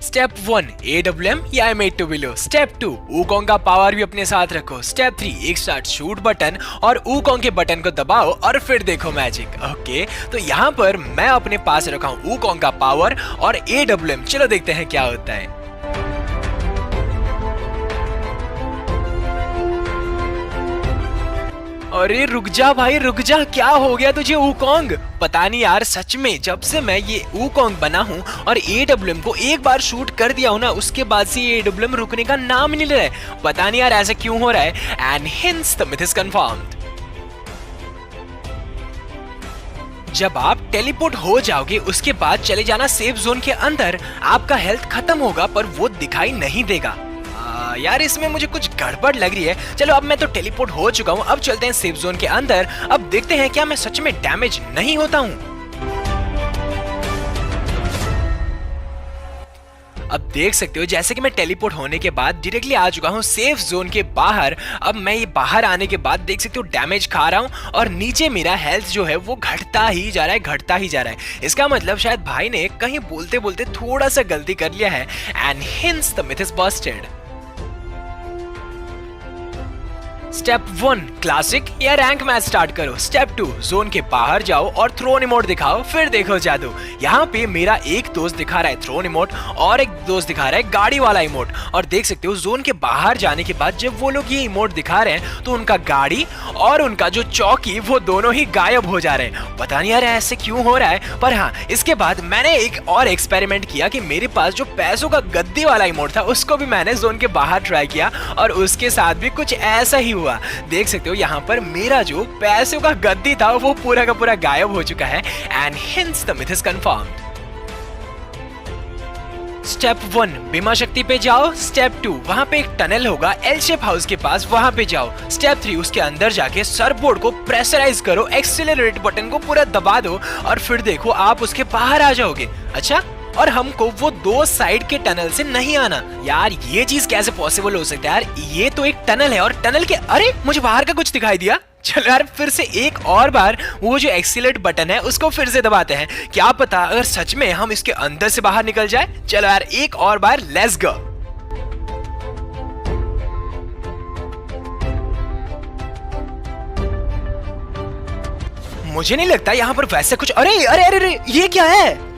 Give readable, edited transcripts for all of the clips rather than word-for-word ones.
Step 1 AWM या made to below. Step 2 Wukong का power भी अपने साथ रखो। स्टेप 3 एक स्टार्ट शूट बटन और वूकोंग के बटन को दबाओ और फिर देखो मैजिक। ओके, तो यहाँ पर मैं अपने पास रखा हूँ वूकोंग का पावर और AWM। चलो देखते हैं क्या होता है। अरे रुक जा भाई रुक जा, क्या हो गया तुझे वूकोंग? पता नहीं यार, सच में जब से मैं ये वूकोंग बना हूँ और AWM को एक बार शूट कर दिया हूँ ना, उसके बाद से ये AWM रुकने का नाम नहीं ले रहा है। पता नहीं यार ऐसा क्यों हो रहा है। And hence the myth is confirmed. जब आप टेलीपोर्ट हो जाओगे उसके बाद चले जाना सेफ जोन के अंदर। आपका हेल्थ खत्म होगा पर वो दिखाई नहीं देगा। यार इसमें मुझे कुछ गड़बड़ लग रही है। चलो अब मैं तो टेलीपोर्ट हो चुका हूँ, अब चलते हैं सेफ जोन के अंदर। अब देखते हैं क्या मैं सच में डैमेज नहीं होता हूँ। अब देख सकते हो जैसे कि मैं टेलीपोर्ट होने के बाद डायरेक्टली आ चुका हूँ सेफ जोन के बाहर। अब मैं ये बाहर आने के बाद देख सकते हो डैमेज खा रहा हूँ और नीचे मेरा हेल्थ जो है वो घटता ही जा रहा है, घटता ही जा रहा है। इसका मतलब शायद भाई ने कहीं बोलते बोलते थोड़ा सा गलती कर लिया है। And hence the myth is Busted. Step 1 classic या रैंक मैच स्टार्ट करो। स्टेप 2 जोन के बाहर जाओ और थ्रोन इमोट दिखाओ, फिर देखो जादू। यहाँ पे मेरा एक दोस्त दिखा रहा है थ्रोन इमोट और एक दोस्त दिखा रहा है गाड़ी वाला इमोट। और देख सकते हो जोन के बाहर जाने के बाद जब वो लोग ये इमोट दिखा रहे हैं तो उनका गाड़ी और उनका जो चौकी वो दोनों ही गायब हो जा रहे हैं। पता नहीं यार ऐसे क्यों हो रहा है। पर हाँ, इसके बाद मैंने एक और एक्सपेरिमेंट किया कि मेरे पास जो पैसों का गद्दी वाला इमोट था उसको भी मैंने जोन के बाहर ट्राई किया और उसके साथ भी कुछ ऐसा ही हुआ। देख सकते हो यहाँ पर मेरा जो पैसों का गद्दी था वो पूरा का पूरा गायब हो चुका है। And hence the myth is confirmed. Step 1 बीमा शक्ति पे जाओ। स्टेप 2 वहां पे एक टनल होगा एल शेप हाउस के पास, वहां पे जाओ। स्टेप 3 उसके अंदर जाके सरबोर्ड को प्रेशराइज करो, एक्सीलरेट बटन को पूरा दबा दो और फिर देखो आप उसके बाहर आ जाओगे। अच्छा, और हमको वो दो साइड के टनल से नहीं आना। यार ये चीज कैसे पॉसिबल हो सकता है यार? ये तो एक टनल है और टनल के, अरे मुझे बाहर का कुछ दिखाई दिया। चलो यार फिर से एक और बार वो जो एक्सीलरेट बटन है उसको फिर से दबाते हैं। क्या पता अगर सच में हम इसके अंदर से बाहर निकल जाए। चलो यार एक और बार, लेट्स गो। मुझे नहीं लगता यहाँ पर वैसे कुछ, अरे अरे अरे, अरे ये क्या है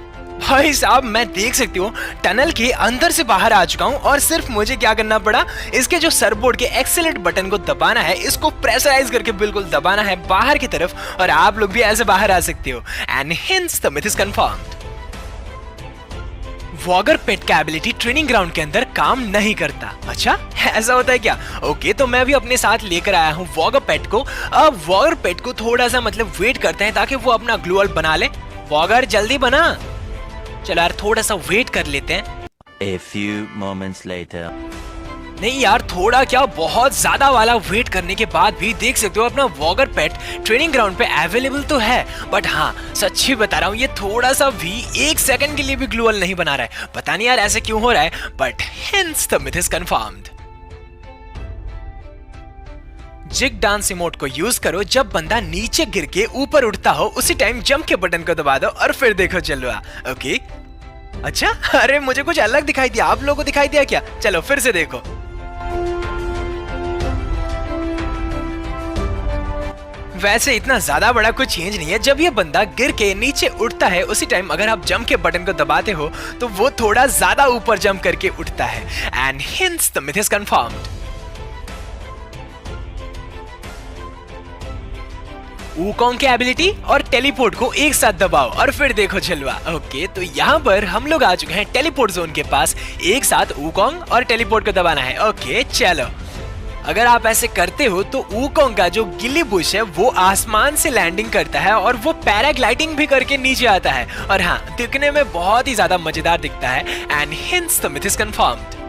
भाई साहब? मैं देख सकती हूँ टनल के अंदर से बाहर आ चुका हूँ और सिर्फ मुझे क्या करना पड़ा, इसके जो सरबोर्ड के एक्सीलरेट बटन को दबाना है, इसको प्रेशराइज करके बिल्कुल दबाना है बाहर की तरफ और आप लोग भी ऐसे बाहर आ सकते हो। And hence the myth is confirmed. वॉगर पेट का एबिलिटी ट्रेनिंग ग्राउंड के अंदर काम नहीं करता। अच्छा ऐसा होता है क्या? ओके, तो मैं भी अपने साथ लेकर आया हूँ वॉगर पेट को। अब वॉगर पेट को थोड़ा सा मतलब वेट करते हैं ताकि वो अपना ग्लू वॉल बना ले। वॉगर जल्दी बना। चलो यार थोड़ा सा वेट कर लेते हैं। A few moments later. नहीं यार थोड़ा क्या, बहुत ज्यादा वाला वेट करने के बाद भी देख सकते हो अपना वॉगर पेट ट्रेनिंग ग्राउंड पे अवेलेबल तो है। बट हाँ सच्ची बता रहा हूँ ये थोड़ा सा भी एक सेकंड के लिए भी ग्लू वॉल नहीं बना रहा है। पता नहीं यार ऐसे क्यों हो रहा है। But hence the myth is confirmed. Jig dance emote को यूज करो जब बंदा नीचे गिर के ऊपर उठता हो, उसी टाइम जंप के बटन को दबा दो और फिर देखो चलवा। ओके, अच्छा अरे मुझे कुछ अलग दिखाई दिया, आप लोगों को दिखाई दिया क्या? चलो फिर से देखो। वैसे इतना ज्यादा बड़ा कुछ चेंज नहीं है। जब ये बंदा गिर के नीचे उठता है उसी टाइम अगर आप जंप के बटन को दबाते हो तो वो थोड़ा ज्यादा ऊपर जंप करके उठता है। And hence the myth is confirmed. Wukong के एबिलिटी और टेलीपोर्ट को एक साथ दबाओ और फिर देखो जलवा। ओके, तो यहाँ पर हम लोग आ चुके हैं टेलीपोर्ट जोन के पास। एक साथ वूकोंग और टेलीपोर्ट को दबाना है। ओके चलो, अगर आप ऐसे करते हो तो वूकोंग का जो गिली बुश है वो आसमान से लैंडिंग करता है और वो पैराग्लाइडिंग भी करके नीचे आता है और हाँ दिखने में बहुत ही ज्यादा मजेदार दिखता है। And hence the myth is confirmed.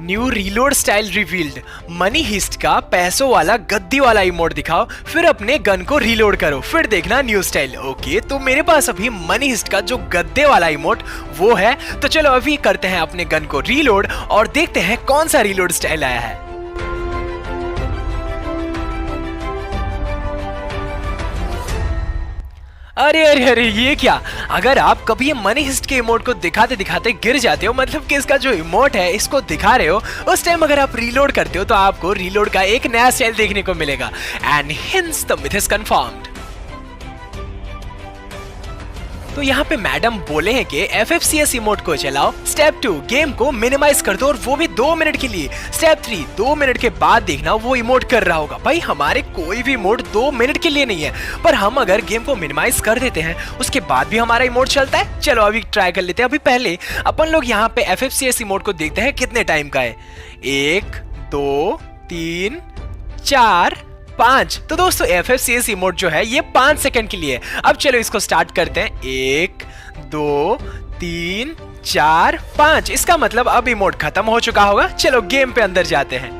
New reload style revealed. Money heist का पैसों वाला गद्दी वाला इमोट दिखाओ, फिर अपने गन को रीलोड करो, फिर देखना न्यू स्टाइल। ओके, तो मेरे पास अभी मनी हिस्ट का जो गद्दे वाला इमोट वो है। तो चलो अभी करते हैं अपने गन को रीलोड और देखते हैं कौन सा रीलोड स्टाइल आया है। अरे अरे अरे ये क्या, अगर आप कभी ये मनी हिस्ट के इमोट को दिखाते दिखाते गिर जाते हो, मतलब कि इसका जो इमोट है इसको दिखा रहे हो, उस टाइम अगर आप रीलोड करते हो तो आपको रीलोड का एक नया स्टाइल देखने को मिलेगा। And hence the myth is confirmed. तो यहाँ पे मैडम बोले हैं कि FFCS इमोट को चलाओ। स्टेप 2 गेम को मिनिमाइज कर दो और वो भी 2 मिनट के लिए। स्टेप 3 2 मिनट के बाद देखना वो इमोट कर रहा होगा। भाई हमारे कोई भी इमोट 2 मिनट के लिए नहीं है, पर हम अगर गेम को मिनिमाइज कर देते हैं उसके बाद भी हमारा इमोट चलता है। चलो अभी ट्राई कर लेते हैं। अभी पहले अपन लोग यहाँ पे FFCS इमोट को देखते हैं कितने टाइम का है। 1 2 3 4 5। तो दोस्तों FFCS इमोट जो है ये 5 सेकंड के लिए है। अब चलो इसको स्टार्ट करते हैं। 1 2 3 4 5। इसका मतलब अब इमोट खत्म हो चुका होगा। चलो गेम पे अंदर जाते हैं।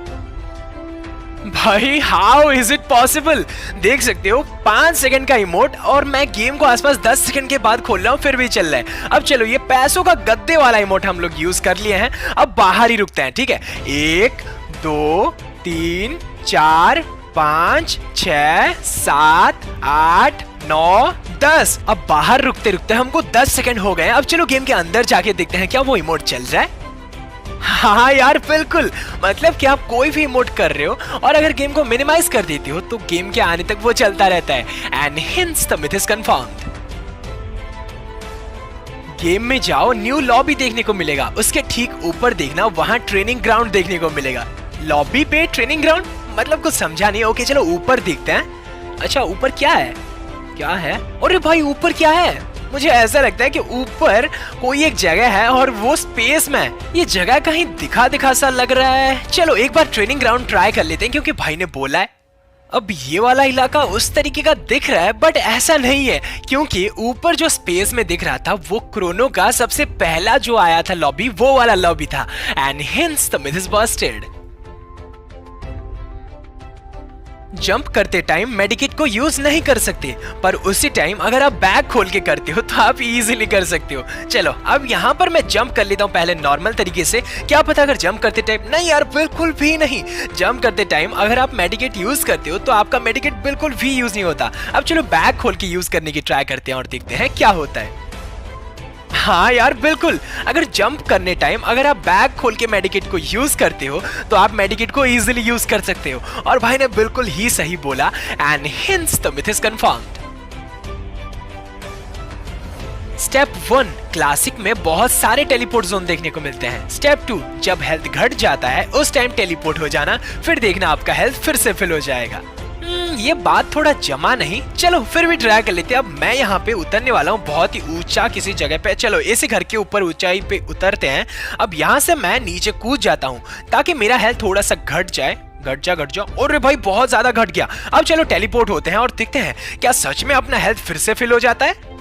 भाई हाउ इज इट पॉसिबल, देख सकते हो 5 सेकंड का इमोट और मैं गेम को आसपास 10 सेकंड के बाद खोल रहा हूँ फिर भी चल रहा है। अब चलो ये पैसों का गद्दे वाला इमोट हम लोग यूज कर लिए हैं, अब बाहर ही रुकते हैं। ठीक है 1 2 3 4 5 6 7 8 9 10। अब बाहर रुकते रुकते हमको 10 सेकंड हो गए। अब चलो गेम के अंदर जाके देखते हैं क्या वो इमोट चल रहा है। हाँ यार बिल्कुल, मतलब कि आप कोई भी इमोट कर रहे हो और अगर गेम को मिनिमाइज कर देती हो तो गेम के आने तक वो चलता रहता है। And hence the myth is confirmed. Game में जाओ, न्यू लॉबी देखने को मिलेगा, उसके ठीक ऊपर देखना वहां ट्रेनिंग ग्राउंड देखने को मिलेगा। लॉबी पे ट्रेनिंग ग्राउंड मतलब कुछ समझा नहीं। ओके चलो ऊपर देखते हैं। अच्छा ऊपर क्या है, क्या है? अरे भाई ऊपर क्या है? मुझे ऐसा लगता है कि ऊपर कोई एक जगह है और वो स्पेस में। ये जगह कहीं दिखा दिखा सा लग रहा है। चलो एक बार ट्रेनिंग ग्राउंड ट्राई कर लेते हैं क्योंकि भाई ने बोला है। अब ये वाला इलाका उस तरीके का दिख रहा है बट ऐसा नहीं है, क्योंकि ऊपर जो स्पेस में दिख रहा था वो क्रोनो का सबसे पहला जो आया था लॉबी, वो वाला लॉबी था। And hence the myth is Busted. Jump करते टाइम मेडिकेट को यूज नहीं कर सकते, पर उसी टाइम अगर आप बैग खोल के करते हो तो आप इजीली कर सकते हो। चलो अब यहाँ पर मैं जंप कर लेता हूँ पहले नॉर्मल तरीके से। क्या पता अगर जंप करते टाइम, नहीं यार बिल्कुल भी नहीं, जंप करते टाइम अगर आप मेडिकेट यूज करते हो तो आपका मेडिकेट बिल्कुल भी यूज नहीं होता। अब चलो बैग खोल के यूज करने की ट्राई करते हैं और देखते हैं क्या होता है। हाँ यार बिल्कुल, अगर जंप करने टाइम अगर आप बैग खोल के मेडिकेट को यूज करते हो तो आप मेडिकेट को इजीली यूज कर सकते हो। और भाई ने बिल्कुल ही सही बोला। And hence the myth is confirmed. Step 1 classic में बहुत सारे टेलीपोर्ट जोन देखने को मिलते हैं। स्टेप 2 जब हेल्थ घट जाता है उस टाइम टेलीपोर्ट हो जाना, फिर देखना आपका हेल्थ फिर से फिल हो जाएगा। ये बात थोड़ा जमा नहीं, चलो फिर भी ट्राई कर लेते हैं। अब मैं यहाँ पे उतरने वाला हूँ बहुत ही ऊंचा किसी जगह पे। चलो इसी घर के ऊपर ऊंचाई पे उतरते हैं। अब यहाँ से मैं नीचे कूद जाता हूँ ताकि मेरा हेल्थ थोड़ा सा घट जाए। घट जा। अरे भाई बहुत ज्यादा घट गया। अब चलो टेलीपोर्ट होते हैं और देखते हैं क्या सच में अपना हेल्थ फिर से फिल हो जाता है।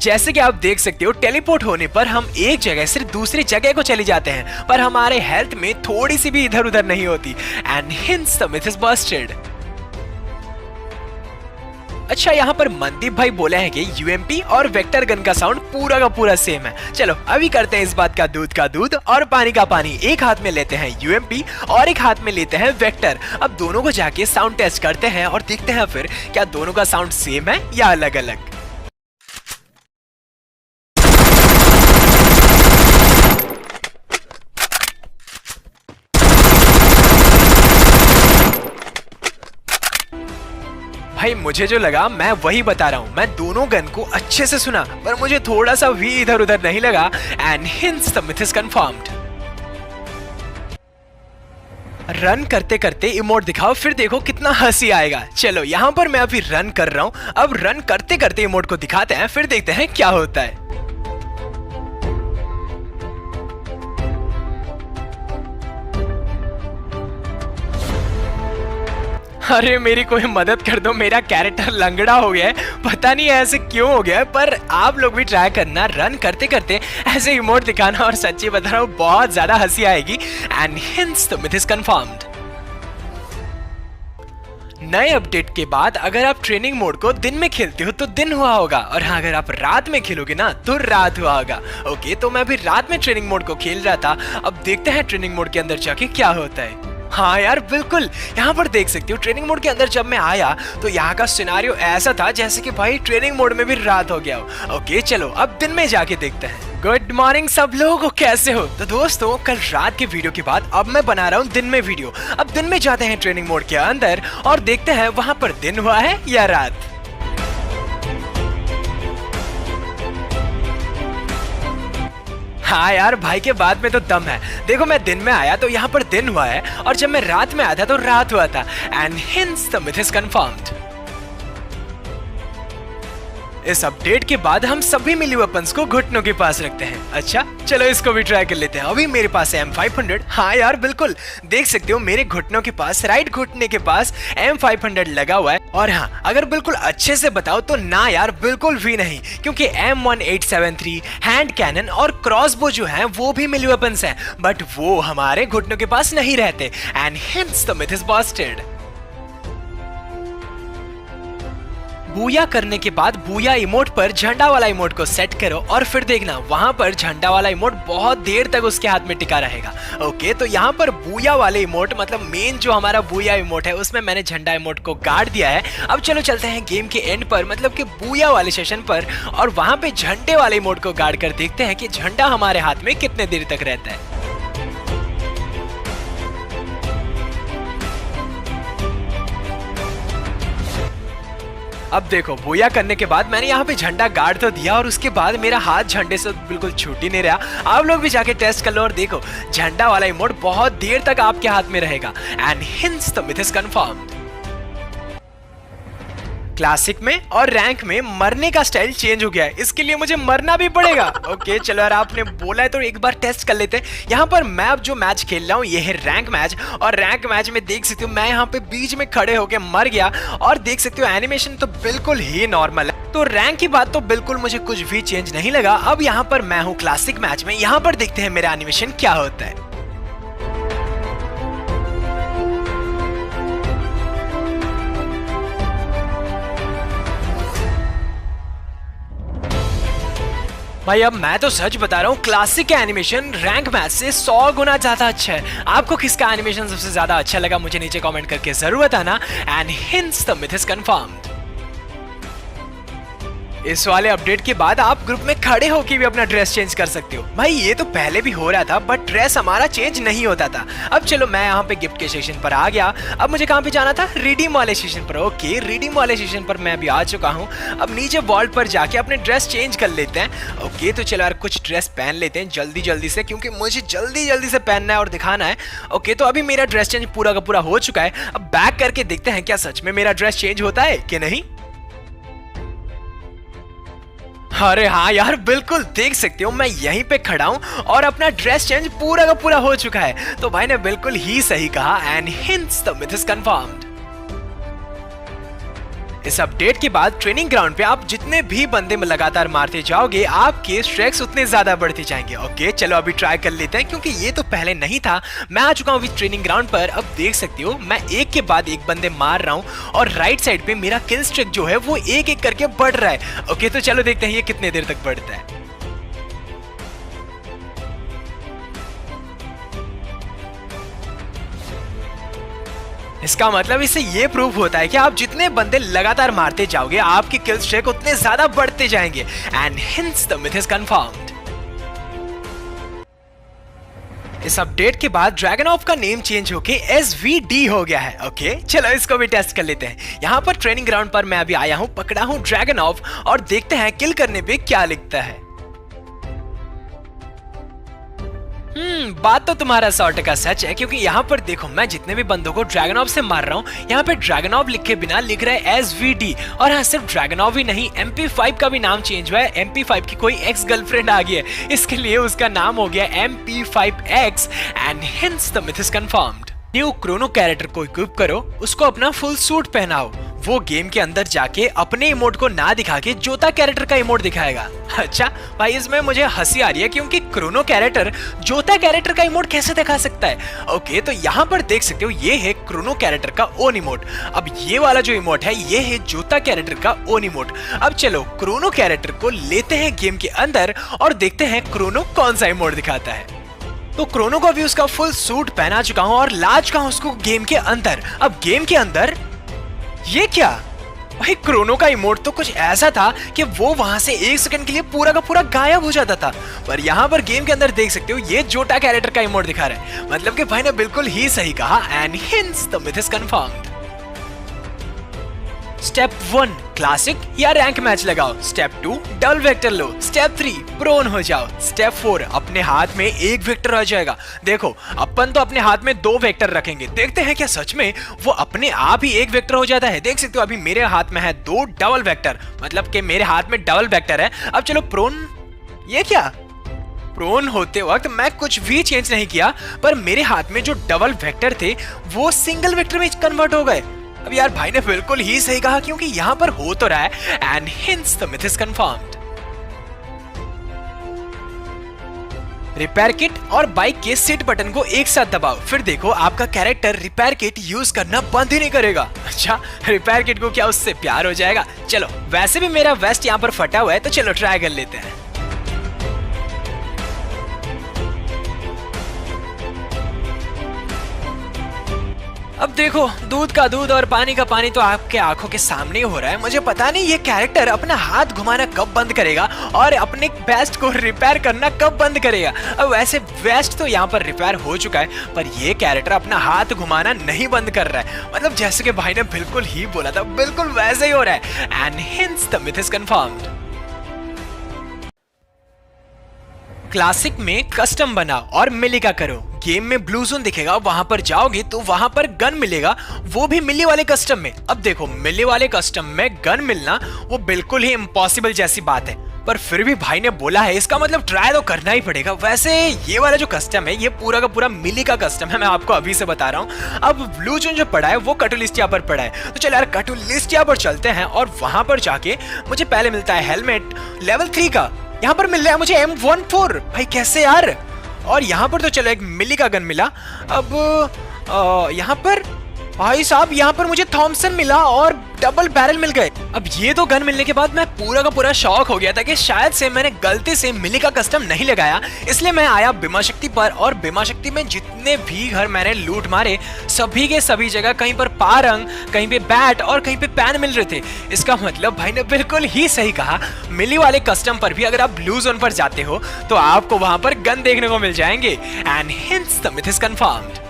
जैसे कि आप देख सकते हो टेलीपोर्ट होने पर हम एक जगह से दूसरी जगह को चले जाते हैं, पर हमारे हेल्थ में थोड़ी सी भी इधर उधर नहीं होती। And hence the myth is Busted. अच्छा यहाँ पर मनदीप भाई बोले हैं कि यूएमपी और वेक्टर गन का साउंड पूरा का पूरा सेम है। चलो अभी करते हैं इस बात का दूध और पानी का पानी। एक हाथ में लेते हैं यूएमपी और एक हाथ में लेते हैं वेक्टर। अब दोनों को जाके साउंड टेस्ट करते हैं और देखते हैं फिर क्या दोनों का साउंड सेम है या अलग अलग। भाई मुझे जो लगा मैं वही बता रहा हूँ। मैं दोनों गन को अच्छे से सुना पर मुझे थोड़ा सा भी इधर उधर नहीं लगा। And hence the myth is confirmed. Run करते करते इमोट दिखाओ फिर देखो कितना हंसी आएगा। चलो यहाँ पर मैं अभी रन कर रहा हूँ। अब रन करते करते इमोट को दिखाते हैं फिर देखते हैं क्या होता है। अरे मेरी कोई मदद कर दो, मेरा कैरेक्टर लंगड़ा हो गया है, पता नहीं ऐसे क्यों हो गया है। पर आप लोग भी ट्राई करना, रन करते करते ऐसे इमोट दिखाना और सच्ची बता रहा हूँ बहुत ज्यादा हंसी आएगी। And hence the myth is confirmed. नए अपडेट के बाद अगर आप ट्रेनिंग मोड को दिन में खेलते हो तो दिन हुआ होगा, और हाँ अगर आप रात में खेलोगे ना तो रात हुआ होगा। ओके तो मैं अभी रात में ट्रेनिंग मोड को खेल रहा था। अब देखते हैं ट्रेनिंग मोड के अंदर जाके क्या होता है। हाँ यार बिल्कुल, यहाँ पर देख सकते हो ट्रेनिंग मोड के अंदर जब मैं आया तो यहाँ का सिनेरियो ऐसा था जैसे कि भाई ट्रेनिंग मोड में भी रात हो गया हो। ओके चलो अब दिन में जाके देखते हैं। गुड मॉर्निंग सब लोग, कैसे हो? तो दोस्तों कल रात के वीडियो के बाद अब मैं बना रहा हूँ दिन में वीडियो। अब दिन में जाते हैं ट्रेनिंग मोड के अंदर और देखते हैं वहां पर दिन हुआ है या रात। हाँ यार भाई के बाद में तो दम है। देखो मैं दिन में आया तो यहाँ पर दिन हुआ है और जब मैं रात में आया था तो रात हुआ था and hence the myth is confirmed. इस अपडेट के बाद हम सभी मिली वेपन्स को घुटनों के पास रखते हैं। अच्छा चलो इसको भी ट्राई कर लेते हैं। अभी मेरे पास है M500। हाँ यार बिल्कुल देख सकते हो मेरे घुटनों के पास, राइट घुटने के पास M500 लगा हुआ है। और हाँ अगर बिल्कुल अच्छे से बताओ तो ना यार बिल्कुल भी नहीं, क्योंकि M1873 हैंड कैनन और क्रॉसबो जो है वो भी मिली वेपन्स हैं, बट वो हमारे घुटनों के पास नहीं रहते and hence the myth is busted. Booyah करने के बाद बूया इमोट पर झंडा वाला इमोट को सेट करो और फिर देखना वहां पर झंडा वाला इमोट बहुत देर तक उसके हाथ में टिका रहेगा। ओके तो यहाँ पर बूया वाले इमोट मतलब मेन जो हमारा बूया इमोट है उसमें मैंने झंडा इमोट को गाड़ दिया है। अब चलो चलते हैं गेम के एंड पर, मतलब कि बूया वाले सेशन पर, और वहां पे झंडे वाले इमोट को गाड़ कर देखते हैं कि झंडा हमारे हाथ में कितने देर तक रहता है। अब देखो बूया करने के बाद मैंने यहाँ पे झंडा गाड़ तो दिया और उसके बाद मेरा हाथ झंडे से बिल्कुल छूट ही नहीं रहा। आप लोग भी जाके टेस्ट कर लो और देखो झंडा वाला इमोट बहुत देर तक आपके हाथ में रहेगा and hence the myth is confirmed. Classic में और रैंक में मरने का स्टाइल चेंज हो गया है, इसके लिए मुझे मरना भी पड़ेगा। ओके चलो यार आपने बोला है तो एक बार टेस्ट कर लेते हैं। यहाँ पर मैं अब जो मैच खेल रहा हूँ ये है रैंक मैच, और रैंक मैच में देख सकते हो मैं यहाँ पे बीच में खड़े होके मर गया और देख सकते हो एनिमेशन तो बिल्कुल ही नॉर्मल है। तो रैंक की बात तो बिल्कुल मुझे कुछ भी चेंज नहीं लगा। अब यहाँ पर मैं हूँ क्लासिक मैच में, यहाँ पर देखते हैं मेरा एनिमेशन क्या होता है। भाई अब मैं तो सच बता रहा हूँ क्लासिक का एनिमेशन रैंक मैच से 100 गुना ज्यादा अच्छा है। आपको किसका एनिमेशन सबसे ज्यादा अच्छा लगा मुझे नीचे कमेंट करके जरूर बताना and hence the myth is confirmed. इस वाले अपडेट के बाद आप ग्रुप में खड़े होकर भी अपना ड्रेस चेंज कर सकते हो। भाई ये तो पहले भी हो रहा था बट ड्रेस हमारा चेंज नहीं होता था। अब चलो मैं यहाँ पे गिफ्ट के सेक्शन पर आ गया। अब मुझे कहाँ पे जाना था? रिडीम वाले सेक्शन पर। ओके रिडीम वाले सेक्शन पर मैं अभी आ चुका हूँ। अब नीचे वॉल पर जाके अपने ड्रेस चेंज कर लेते हैं। ओके तो चलो यार कुछ ड्रेस पहन लेते हैं जल्दी जल्दी से, क्योंकि मुझे जल्दी जल्दी से पहनना है और दिखाना है। ओके तो अभी मेरा ड्रेस चेंज पूरा का पूरा हो चुका है। अब बैक करके देखते हैं क्या सच में मेरा ड्रेस चेंज होता है कि नहीं। अरे हाँ यार बिल्कुल देख सकते हो मैं यहीं पे खड़ा हूं और अपना ड्रेस चेंज पूरा का पूरा हो चुका है। तो भाई ने बिल्कुल ही सही कहा and hence the myth is confirmed. इस अपडेट के बाद ट्रेनिंग ग्राउंड पे आप जितने भी बंदे में लगातार मारते जाओगे आपके स्ट्रैक्स उतने ज्यादा बढ़ते जाएंगे। ओके चलो अभी ट्राई कर लेते हैं, क्योंकि ये तो पहले नहीं था। मैं आ चुका हूँ अभी ट्रेनिंग ग्राउंड पर। अब देख सकते हो मैं एक के बाद एक बंदे मार रहा हूँ और राइट साइड पे मेरा किल स्ट्रिक जो है वो एक एक करके बढ़ रहा है। ओके तो चलो देखते हैं ये कितने देर तक बढ़ता है। इसका मतलब इससे ये प्रूव होता है कि आप जितने बंदे लगातार मारते जाओगे आपके किल स्ट्रिक उतने ज्यादा बढ़ते जाएंगे and hence the myth is confirmed. इस अपडेट के बाद ड्रैगन ऑफ का नेम चेंज होके SVD हो गया है। ओके चलो इसको भी टेस्ट कर लेते हैं। यहाँ पर ट्रेनिंग ग्राउंड पर मैं अभी आया हूँ, पकड़ा हूँ ड्रैगन ऑफ और देखते हैं किल करने पे क्या लिखता है। बात तो तुम्हारा 100% सच है, क्योंकि यहाँ पर देखो मैं जितने भी बंदों को ड्रैगन ऑफ से मार रहा हूँ यहाँ पे ड्रैगन ऑफ लिखे बिना लिख रहा है SVD। और हाँ सिर्फ ड्रैगन ऑफ ही नहीं MP5 का भी नाम चेंज हुआ है। MP5 की कोई एक्स गर्लफ्रेंड आ गई है, इसके लिए उसका नाम हो गया MP5X and hence the myth is confirmed. New Chrono character को इक्विप करो, उसको अपना फुल सूट पहनाओ। वो गेम के अंदर जाके अपने इमोट को ना दिखा के जोता कैरेक्टर का इमोट दिखाएगा। अच्छा भाई इसमें मुझे हंसी आ रही है, क्योंकि क्रोनो कैरेक्टर जोता कैरेक्टर का इमोट कैसे दिखा सकता है। ओके तो यहाँ पर देख सकते हो ये है क्रोनो कैरेक्टर का ओन इमोट। अब ये वाला जो इमोट है ये है जोता कैरेक्टर का ओन इमोट। अब चलो क्रोनो कैरेक्टर को लेते हैं गेम के अंदर और देखते हैं क्रोनो कौन सा इमोट दिखाता है। तो क्रोनो को भी उसका फुल सूट पहना चुका हूँ और ला चुका हूँ उसको गेम के अंदर। अब गेम के अंदर ये क्या भाई, क्रोनो का इमोट तो कुछ ऐसा था कि वो वहां से 1 सेकंड के लिए पूरा का पूरा गायब हो जाता था, पर यहाँ पर गेम के अंदर देख सकते हो ये जोटा कैरेक्टर का इमोट दिखा रहा है। मतलब कि भाई ने बिल्कुल ही सही कहा and hence the myth is confirmed. Step 1 classic या रैंक मैच लगाओ। स्टेप 2 डबल वेक्टर लो। स्टेप 3 प्रोन हो जाओ। स्टेप 4 अपने हाथ में एक वेक्टर रह जाएगा। देखो अपन तो अपने हाथ में 2 वेक्टर रखेंगे, देखते हैं क्या सच में वो अपने आप ही एक वेक्टर हो जाता है। देख सकते हो अभी मेरे हाथ में है 2 डबल वेक्टर, मतलब कि मेरे हाथ में डबल वेक्टर है। अब चलो प्रोन, ये क्या प्रोन होते वक्त मैं कुछ भी चेंज नहीं किया, पर मेरे हाथ में जो डबल वेक्टर थे वो सिंगल वेक्टर में कन्वर्ट हो गए। अब यार भाई ने बिल्कुल ही सही कहा, क्योंकि यहां पर हो तो रहा है and hence the myth is confirmed. Repair kit और बाइक के सीट बटन को एक साथ दबाओ, फिर देखो आपका कैरेक्टर रिपेयर किट यूज करना बंद ही नहीं करेगा। अच्छा, रिपेयर किट को क्या उससे प्यार हो जाएगा? चलो, वैसे भी मेरा वेस्ट यहाँ पर फटा हुआ है तो चलो ट्राई कर लेते हैं। अब देखो दूध का दूध और पानी का पानी तो आपके आंखों के सामने ही हो रहा है। मुझे पता नहीं ये कैरेक्टर अपना हाथ घुमाना कब बंद करेगा और अपने वेस्ट को रिपेयर करना कब बंद करेगा। अब वैसे वेस्ट तो यहाँ पर रिपेयर हो चुका है, पर ये कैरेक्टर अपना हाथ घुमाना नहीं बंद कर रहा है। मतलब जैसे कि भाई ने बिल्कुल ही बोला था, बिल्कुल वैसे ही हो रहा है and hence the myth is confirmed. Classic में कस्टम बनाओ और मिली का करो। गेम में ब्लू जोन दिखेगा, वहां पर जाओगे तो वहां पर गन मिलेगा, वो भी मिली वाले कस्टम में। अब देखो मिली वाले कस्टम में गन मिलना वो बिल्कुल ही इम्पॉसिबल जैसी बात है, पर फिर भी भाई ने बोला है इसका मतलब ट्राई तो करना ही पड़ेगा। वैसे ये वाला जो कस्टम है ये पूरा का पूरा मिली का कस्टम है, मैं आपको अभी से बता रहा हूँ। अब ब्लू जोन जो पड़ा है वो कटू लिस्ट यहाँ पर पड़ा है, तो चलो यार कटू लिस्ट यहाँ पर चलते हैं और वहां पर जाके मुझे पहले मिलता है हेलमेट लेवल 3 का, यहाँ पर मिल रहा है मुझे M14। भाई कैसे यार? और यहाँ पर तो चलो एक मिली का गन मिला। अब यहाँ पर भाई साहब यहाँ पर मुझे थॉमसन मिला और डबल बैरल मिल गए। अब ये तो गन मिलने के बाद मैं पूरा का पूरा शॉक हो गया था कि शायद से मैंने गलती से मिली का कस्टम नहीं लगाया, इसलिए मैं आया बीमा शक्ति पर और बीमा शक्ति में जितने भी घर मैंने लूट मारे सभी के सभी जगह कहीं पर पारंग, कहीं पे बैट और कहीं पे पैन मिल रहे थे। इसका मतलब भाई ने बिल्कुल ही सही कहा, मिली वाले कस्टम पर भी अगर आप ब्लू जोन पर जाते हो तो आपको वहां पर गन देखने को मिल जाएंगे and hence the myth is confirmed.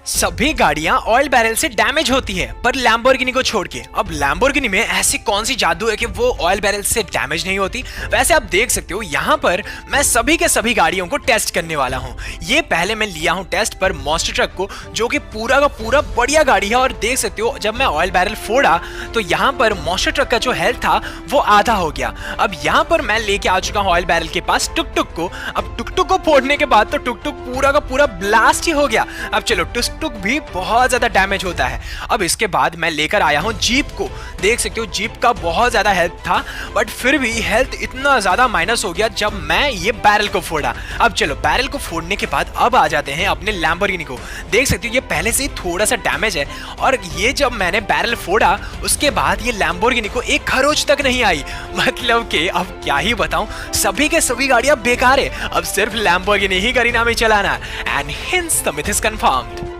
सभी गाड़ियां ऑयल बैरल से डैमेज होती है पर लैम्बोर्गिनी को छोड़ के। अब लैम्बोर्गिनी में ऐसी कौन सी जादू है कि वो ऑयल बैरल से डैमेज नहीं होती? वैसे आप देख सकते हो यहाँ पर मैं सभी के सभी गाड़ियों को टेस्ट करने वाला हूँ। ये पहले मैं लिया हूँ टेस्ट पर मॉन्स्टर ट्रक को, जो कि पूरा का पूरा बढ़िया गाड़ी है। और देख सकते हो जब मैं ऑयल बैरल फोड़ा तो यहाँ पर मॉन्स्टर ट्रक का जो हेल्थ था वो आधा हो गया। अब यहाँ पर मैं लेके आ चुका हूँ ऑयल बैरल के पास टुक टुक को। अब टुक टुक को फोड़ने के बाद तो टुक टुक पूरा का पूरा ब्लास्ट ही हो गया। अब चलो टुक भी बहुत ज्यादा डैमेज होता है। अब इसके बाद मैं लेकर आया हूं जीप को। देख सकते हो जीप का बहुत ज्यादा हेल्थ था, बट फिर भी हेल्थ इतना ज्यादा माइनस हो गया जब मैं ये बैरल को फोड़ा। अब चलो बैरल को फोड़ने के बाद अब आ जाते हैं अपने लैम्बोर्गिनी को। देख सकते हो ये पहले से ही थोड़ा सा डैमेज है, और ये जब मैंने बैरल फोड़ा उसके बाद ये लैम्बोर्गिनी को एक खरोच तक नहीं आई। मतलब कि अब क्या ही बताऊं, सभी के सभी गाड़ियां बेकार है, अब सिर्फ लैम्बोर्गिनी ही गरीना में चलाना and hence the myth is confirmed.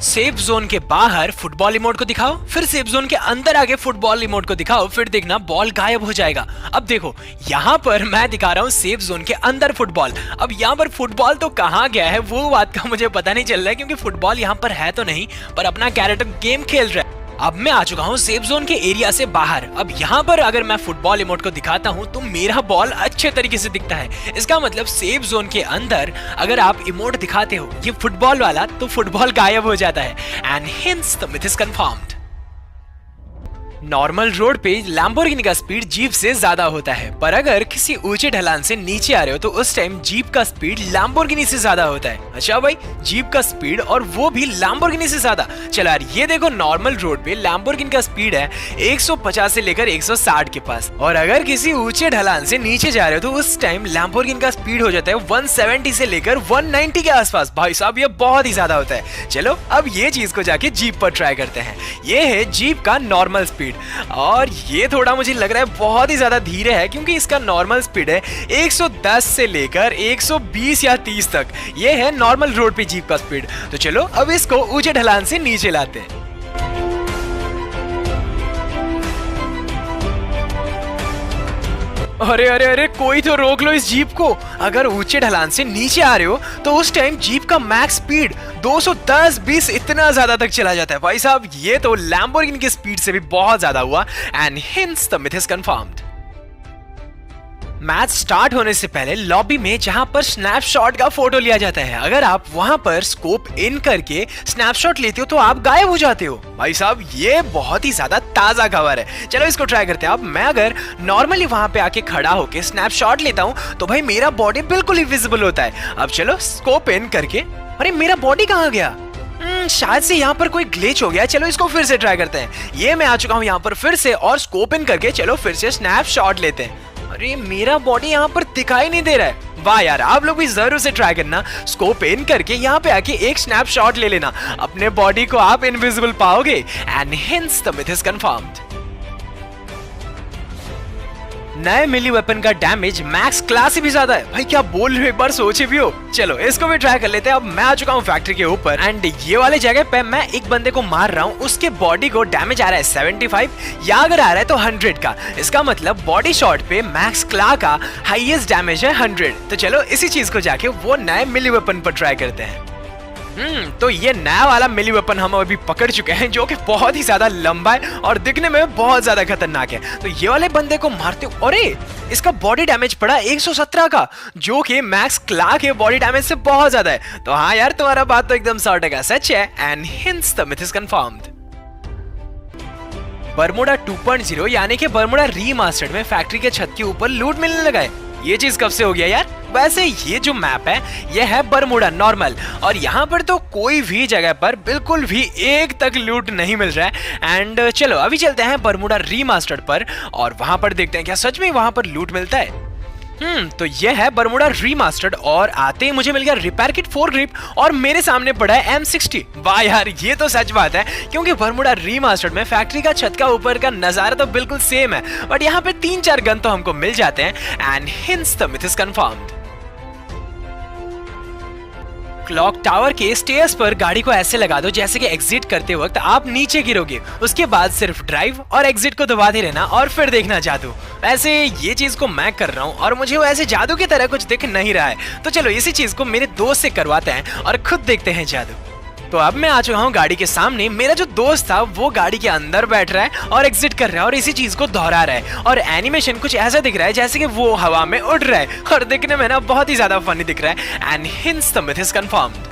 Safe zone के बाहर फुटबॉल रिमोट को दिखाओ, फिर सेफ जोन के अंदर आके फुटबॉल रिमोट को दिखाओ, फिर देखना बॉल गायब हो जाएगा। अब देखो यहाँ पर मैं दिखा रहा हूँ सेफ जोन के अंदर फुटबॉल। अब यहाँ पर फुटबॉल तो कहाँ गया है वो बात का मुझे पता नहीं चल रहा है, क्योंकि फुटबॉल यहाँ पर है तो नहीं, पर अपना कैरेक्टर गेम खेल रहा है। अब मैं आ चुका हूँ सेफ जोन के एरिया से बाहर। अब यहाँ पर अगर मैं फुटबॉल इमोट को दिखाता हूँ तो मेरा बॉल अच्छे तरीके से दिखता है। इसका मतलब सेफ जोन के अंदर अगर आप इमोट दिखाते हो ये फुटबॉल वाला तो फुटबॉल गायब हो जाता है and hence the myth is confirmed. Normal road पे लैम्बोर्गिनी का स्पीड जीप से ज्यादा होता है, पर अगर किसी ऊंचे ढलान से नीचे आ रहे हो तो उस टाइम जीप का स्पीड लैम्बोर्गिनी से ज्यादा होता है। अच्छा भाई, जीप का स्पीड और वो भी लैम्बोर्गिनी से ज्यादा। चलो यार ये देखो नॉर्मल रोड पे लैम्बोर्गिनी का स्पीड है 150 से लेकर 160 के पास, और अगर किसी ऊंचे ढलान से नीचे जा रहे हो तो उस टाइम लैम्बोर्गिनी का स्पीड हो जाता है 170 से लेकर 190 के आसपास। भाई साहब ये बहुत ही ज्यादा होता है। चलो अब ये चीज को जाके जीप पर ट्राई करते हैं। ये है जीप का नॉर्मल स्पीड। स्पीड। और ये थोड़ा मुझे लग रहा है बहुत ही ज्यादा धीरे है, क्योंकि इसका नॉर्मल स्पीड है 110 से लेकर 120 या 30 तक। ये है नॉर्मल रोड पे जीप का स्पीड। तो चलो अब इसको ऊंचे ढलान से नीचे लाते हैं। अरे अरे अरे, कोई तो रोक लो इस जीप को। अगर ऊंचे ढलान से नीचे आ रहे हो तो उस टाइम जीप का मैक्स स्पीड 210-20 इतना ज्यादा तक चला जाता है। भाई साहब, ये तो लैम्बोर्गिनी की स्पीड से भी बहुत ज्यादा हुआ। And hence the myth is confirmed. Match start होने से पहले लॉबी में जहां पर स्नैपशॉट का फोटो लिया जाता है, अगर आप वहां पर स्कोप इन करके स्नैपशॉट लेते हो तो आप गायब हो जाते हो। भाई साहब, ये बहुत ही ज्यादा ताजा खबर है। चलो इसको ट्राई करते हैं। अब मैं अगर नॉर्मली वहां पे आके खड़ा होके स्नैपशॉट लेता हूं तो भाई मेरा बॉडी बिल्कुल ही विजिबल होता है। अब चलो स्कोप इन करके, अरे मेरा बॉडी कहाँ गया? शायद से यहाँ पर कोई ग्लिच हो गया। चलो इसको फिर से ट्राई करते हैं। ये मैं आ चुका हूँ यहाँ पर फिर से, और स्कोप इन करके चलो फिर से स्नैपशॉट लेते हैं। अरे मेरा बॉडी यहाँ पर दिखाई नहीं दे रहा है। वाह यार, आप लोग भी जरूर से ट्राई करना। स्कोप इन करके यहाँ पे आके एक स्नैपशॉट ले लेना, अपने बॉडी को आप इनविजिबल पाओगे। And hence the myth is confirmed. नए मिली वेपन का डैमेज मैक्स क्लास से भी ज्यादा है। भाई क्या बोल रहे हो, एक बार सोचे भी हो। चलो इसको भी ट्राई कर लेते हैं। अब मैं आ चुका हूँ फैक्ट्री के ऊपर, एंड ये वाले जगह पे मैं एक बंदे को मार रहा हूँ। उसके बॉडी को डैमेज आ रहा है 75, या अगर आ रहा है तो 100 का। इसका मतलब बॉडी शॉट पे मैक्स क्ला का हाईएस्ट डैमेज है 100। तो चलो इसी चीज को जाके वो नए मिली वेपन पर ट्राई करते हैं। तो ये नया वाला मिली वेपन हम अभी पकड़ चुके हैं, जो कि बहुत ही ज्यादा लंबा है और दिखने में बहुत ज्यादा खतरनाक है। तो ये वाले बंदे को मारते हो, अरे इसका बॉडी डैमेज पड़ा 117 का, जो कि मैक्स क्ला के बॉडी डैमेज से बहुत ज्यादा है। तो हाँ यार, तुम्हारा बात तो एकदम 100% सच है। And hence the myth is confirmed. Bermuda 2.0 यानी कि बरमोडा रीमास्टर्ड में फैक्ट्री के छत के ऊपर लूट मिलने लगा है। ये चीज कब से हो गया यार? वैसे ये जो मैप है ये है बरमोडा नॉर्मल, और यहाँ पर तो कोई भी जगह पर बिल्कुल भी एक तक लूट नहीं मिल रहा है। एंड चलो अभी चलते हैं बरमोडा रीमास्टर्ड पर, और वहां पर देखते हैं क्या सच में वहां पर लूट मिलता है। तो ये है बरमोडा रीमास्टर्ड, और आते ही मुझे मिल गया रिपेयर किट 4 ग्रिप, और मेरे सामने पड़ा है M60। वाह यार, ये तो सच बात है, क्योंकि बरमोडा रीमास्टर्ड में फैक्ट्री का छत का ऊपर का नजारा तो बिल्कुल सेम है, बट यहाँ पे 3-4 गन तो हमको मिल जाते हैं। And hence the myth is confirmed. Clock tower के स्टेयर्स पर गाड़ी को ऐसे लगा दो जैसे कि एग्जिट करते वक्त आप नीचे गिरोगे। उसके बाद सिर्फ ड्राइव और एग्जिट को दबाते रहना और फिर देखना जादू। वैसे ये चीज को मैं कर रहा हूँ और मुझे वो ऐसे जादू की तरह कुछ दिख नहीं रहा है। तो चलो इसी चीज को मेरे दोस्त से करवाते हैं और खुद देखते हैं जादू। तो अब मैं आ चुका हूँ गाड़ी के सामने। मेरा जो दोस्त था वो गाड़ी के अंदर बैठ रहा है और एग्जिट कर रहा है और इसी चीज को दोहरा रहा है, और एनिमेशन कुछ ऐसा दिख रहा है जैसे कि वो हवा में उड़ रहा है, और दिखने में ना बहुत ही ज्यादा फनी दिख रहा है। And hence the myth is confirmed.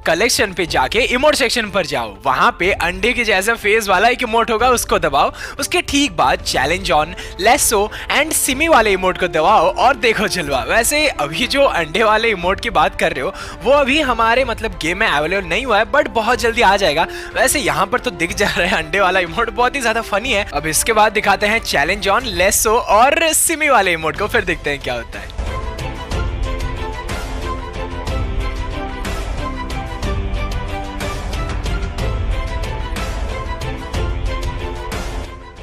Collection पे जाके इमोट सेक्शन पर जाओ, वहां पे अंडे के जैसा फेस वाला एक इमोट होगा, उसको दबाओ। उसके ठीक बाद challenge on, lasso and Simi वाले इमोट को दबाओ और देखो जलवा। वैसे अभी जो अंडे वाले इमोट की बात कर रहे हो वो अभी हमारे मतलब गेम में अवेलेबल नहीं हुआ है, बट बहुत जल्दी आ जाएगा। वैसे यहाँ पर तो दिख जा रहा है अंडे वाला इमोट, बहुत ही ज्यादा फनी है। अब इसके बाद दिखाते हैं चैलेंज ऑन, लेसो और सिमी वाले इमोट को, फिर देखते हैं क्या होता है।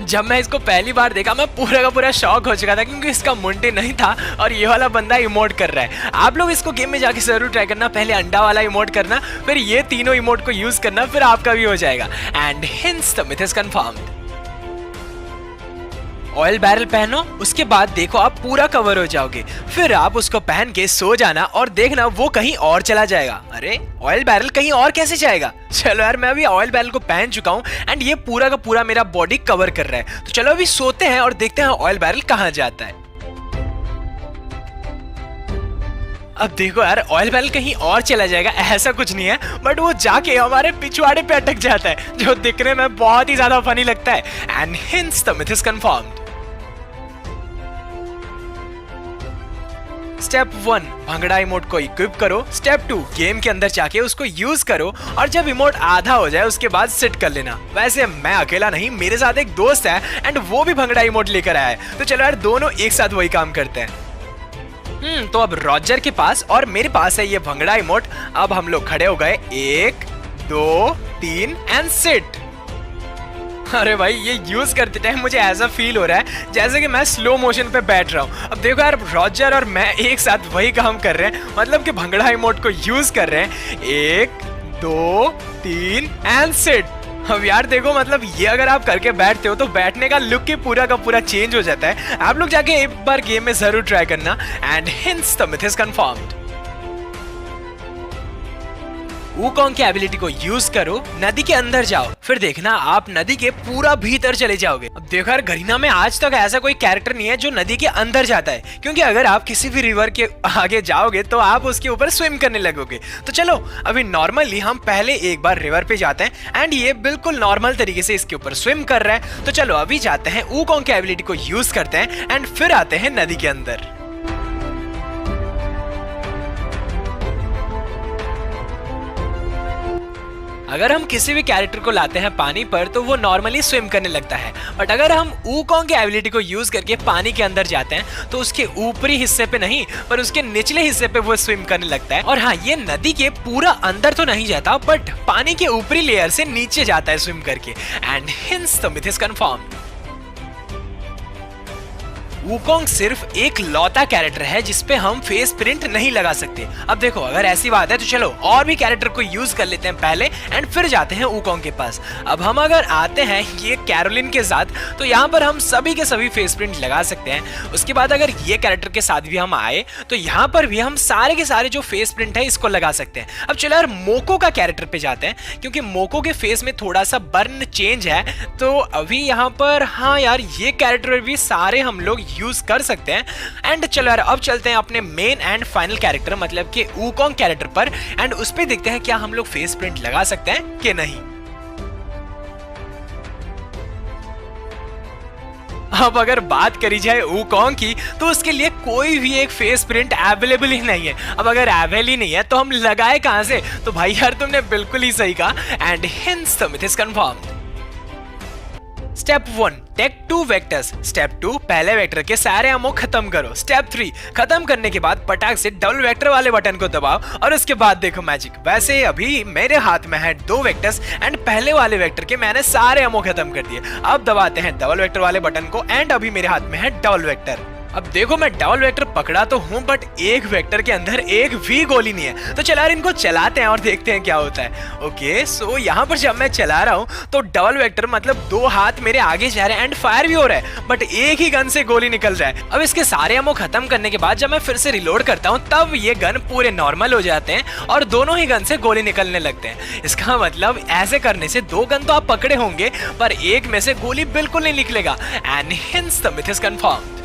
जब मैं इसको पहली बार देखा मैं पूरा का पूरा शॉक हो चुका था, क्योंकि इसका मुंडे नहीं था और ये वाला बंदा इमोट कर रहा है। आप लोग इसको गेम में जाके जरूर ट्राई करना, पहले अंडा वाला इमोट करना, फिर ये तीनों इमोट को यूज करना, फिर आपका भी हो जाएगा। And hence the myth is confirmed. Oil barrel पहनो, उसके बाद देखो आप पूरा कवर हो जाओगे, फिर आप उसको पहन के सो जाना और देखना वो कहीं और चला जाएगा। अरे ऑयल बैरल कहीं और कैसे जाएगा? चलो यार, मैं अभी ऑयल बैरल को पहन चुका हूँ एंड ये पूरा का पूरा मेरा बॉडी कवर कर रहा है। तो चलो अभी सोते हैं और देखते हैं ऑयल बैरल कहाँ जाता है। अब देखो यार, ऑयल बैरल कहीं और चला जाएगा ऐसा कुछ नहीं है, बट वो जाके हमारे पिछवाड़े पे अटक जाता है, जो दिखने में बहुत ही ज्यादा फनी लगता है। And hence the myth is confirmed. Step 1, bhangra emote को इक्विप करो। स्टेप 2, गेम के अंदर जाके उसको यूज करो, और जब इमोट आधा हो जाए उसके बाद सेट कर लेना। वैसे मैं अकेला नहीं, मेरे साथ एक दोस्त है एंड वो भी भंगड़ा इमोट लेकर आया है। तो चलो यार, दोनों एक साथ वही काम करते हैं। तो अब रॉजर के पास और मेरे पास है ये भंगड़ा इमोट। अब हम लोग खड़े हो गए, 1 2 3 एंड सिट। अरे भाई ये यूज करते टाइम मुझे ऐसा फील हो रहा है जैसे कि मैं स्लो मोशन पे बैठ रहा हूँ। अब देखो यार, रॉजर और मैं एक साथ वही काम कर रहे हैं, मतलब कि भंगड़ा इमोट को यूज कर रहे हैं। 1 2 3 एंड सिट। अब यार देखो, मतलब ये अगर आप करके बैठते हो तो बैठने का लुक ही पूरा का पूरा चेंज हो जाता है। आप लोग जाके एक बार गेम में जरूर ट्राई करना। And hence the myth is confirmed. Wukong की एबिलिटी को यूज करो, नदी के अंदर जाओ, फिर देखना आप नदी के पूरा भीतर चले जाओगे। अब देखो यार, गरीना में आज तक ऐसा कोई कैरेक्टर नहीं है जो नदी के अंदर जाता है, क्योंकि अगर आप किसी भी रिवर के आगे जाओगे तो आप उसके ऊपर स्विम करने लगोगे। तो चलो अभी नॉर्मली हम पहले एक बार रिवर पे जाते हैं एंड ये बिल्कुल नॉर्मल तरीके से इसके ऊपर स्विम कर रहा है। तो चलो अभी जाते हैं, वुकोंग की एबिलिटी को यूज करते हैं एंड फिर आते हैं नदी के अंदर। अगर हम किसी भी कैरेक्टर को लाते हैं पानी पर तो वो नॉर्मली स्विम करने लगता है, बट अगर हम वुकोंग की एबिलिटी को यूज करके पानी के अंदर जाते हैं तो उसके ऊपरी हिस्से पे नहीं पर उसके निचले हिस्से पे वो स्विम करने लगता है। और हाँ, ये नदी के पूरा अंदर तो नहीं जाता बट पानी के ऊपरी लेयर से नीचे जाता है स्विम करके। And hence the myth is confirmed. Wukong सिर्फ एक लौता कैरेक्टर है जिसपे हम फेस प्रिंट नहीं लगा सकते। अब देखो, अगर ऐसी बात है तो चलो और भी कैरेक्टर को यूज कर लेते हैं पहले एंड फिर जाते हैं वुकोंग के पास। अब हम अगर आते हैं ये कैरोलिन के साथ तो यहाँ पर हम सभी के सभी फेस प्रिंट लगा सकते हैं। उसके बाद अगर ये कैरेक्टर के साथ भी हम आए तो यहाँ पर भी हम सारे के सारे जो फेस प्रिंट है इसको लगा सकते हैं। अब चलो यार मोको का कैरेक्टर पे जाते हैं, क्योंकि मोको के फेस में थोड़ा सा बर्न चेंज है। तो अभी यहाँ पर हाँ यार, ये कैरेक्टर भी सारे हम लोग यूज कर सकते हैं। एंड चलो यार, अब चलते हैं अपने मेन एंड फाइनल कैरेक्टर मतलब कि वुकोंग कैरेक्टर पर एंड उस पे देखते हैं क्या हम लोग फेस प्रिंट लगा सकते हैं कि नहीं। अब अगर बात करी जाए वुकोंग की तो उसके लिए कोई भी एक फेस प्रिंट अवेलेबल ही नहीं है। अब अगर अवेलेबल ही नहीं है तो हम लगाए कहां से? तो भाई यार तुमने बिल्कुल ही सही कहा। And hence the myth is confirmed. Step 1 take 2 vectors. Step 2 पहले वेक्टर के सारे एमो खत्म करो। स्टेप 3 खत्म करने के बाद पटाख से डबल वेक्टर वाले बटन को दबाओ और उसके बाद देखो मैजिक। वैसे अभी मेरे हाथ में है 2 वेक्टर्स एंड पहले वाले वेक्टर के मैंने सारे एमो खत्म कर दिए। अब दबाते हैं डबल वेक्टर वाले बटन को एंड अभी मेरे हाथ में है डबल वेक्टर। अब देखो, मैं डबल वेक्टर पकड़ा तो हूं बट एक वेक्टर के अंदर एक भी गोली नहीं है। तो चला इनको चलाते हैं और देखते हैं क्या होता है। ओके, सो यहाँ पर जब मैं चला रहा हूँ तो डबल वेक्टर मतलब 2 हाथ मेरे आगे जा रहे हैं एंड फायर भी हो रहा है बट एक ही गन से गोली निकल रहा है। अब इसके सारे एमो खत्म करने के बाद जब मैं फिर से रिलोड करता हूँ तब ये गन पूरे नॉर्मल हो जाते हैं और दोनों ही गन से गोली निकलने लगते हैं। इसका मतलब ऐसे करने से 2 गन तो आप पकड़े होंगे पर एक में से गोली बिल्कुल नहीं निकलेगा। And hence the myth is confirmed.